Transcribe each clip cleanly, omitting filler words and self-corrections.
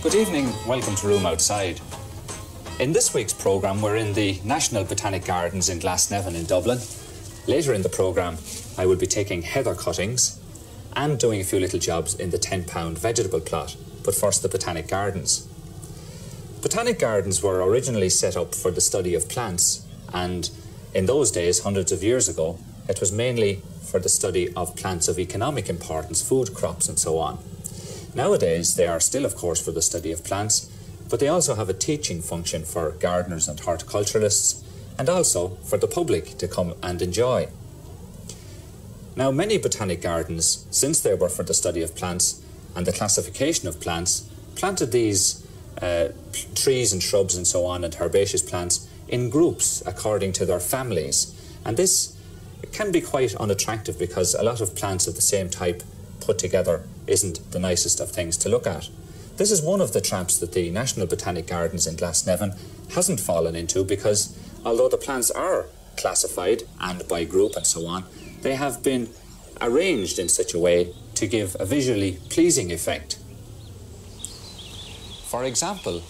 Good evening, welcome to Room Outside. In this week's programme we're in the National Botanic Gardens in Glasnevin in Dublin. Later in the programme I will be taking heather cuttings and doing a few little jobs in the 10-pound vegetable plot, but first the Botanic Gardens. Botanic Gardens were originally set up for the study of plants, and in those days, hundreds of years ago, it was mainly for the study of plants of economic importance, food crops and so on. Nowadays, they are still, of course, for the study of plants, but they also have a teaching function for gardeners and horticulturalists, and also for the public to come and enjoy. Now, many botanic gardens, since they were for the study of plants and the classification of plants, planted these trees and shrubs and so on and herbaceous plants in groups according to their families. And this can be quite unattractive because a lot of plants of the same type put together isn't the nicest of things to look at. This is one of the traps that the National Botanic Gardens in Glasnevin hasn't fallen into, because although the plants are classified and by group and so on, they have been arranged in such a way to give a visually pleasing effect. For example,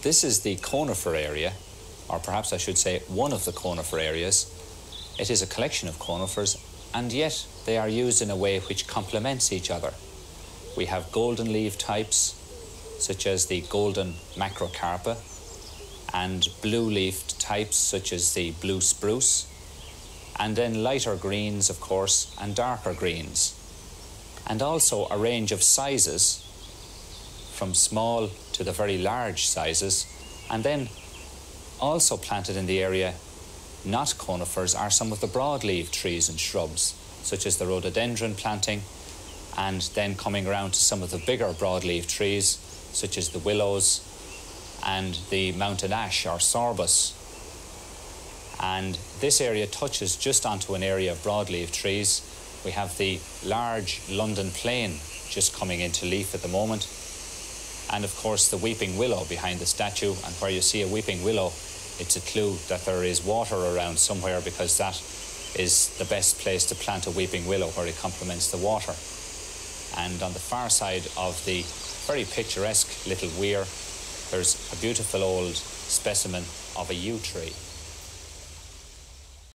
this is the conifer area, or perhaps I should say one of the conifer areas. It is a collection of conifers, and yet they are used in a way which complements each other. We have golden leaf types, such as the golden macrocarpa, and blue leafed types, such as the blue spruce, and then lighter greens, of course, and darker greens. And also a range of sizes, from small to the very large sizes, and then also planted in the area, not conifers, are some of the broadleaf trees and shrubs, such as the rhododendron planting, and then coming around to some of the bigger broadleaf trees, such as the willows and the mountain ash or sorbus. And this area touches just onto an area of broadleaf trees. We have the large London plane just coming into leaf at the moment, and of course the weeping willow behind the statue. And where you see a weeping willow, it's a clue that there is water around somewhere, because that is the best place to plant a weeping willow, where it complements the water. And on the far side of the very picturesque little weir, there's a beautiful old specimen of a yew tree.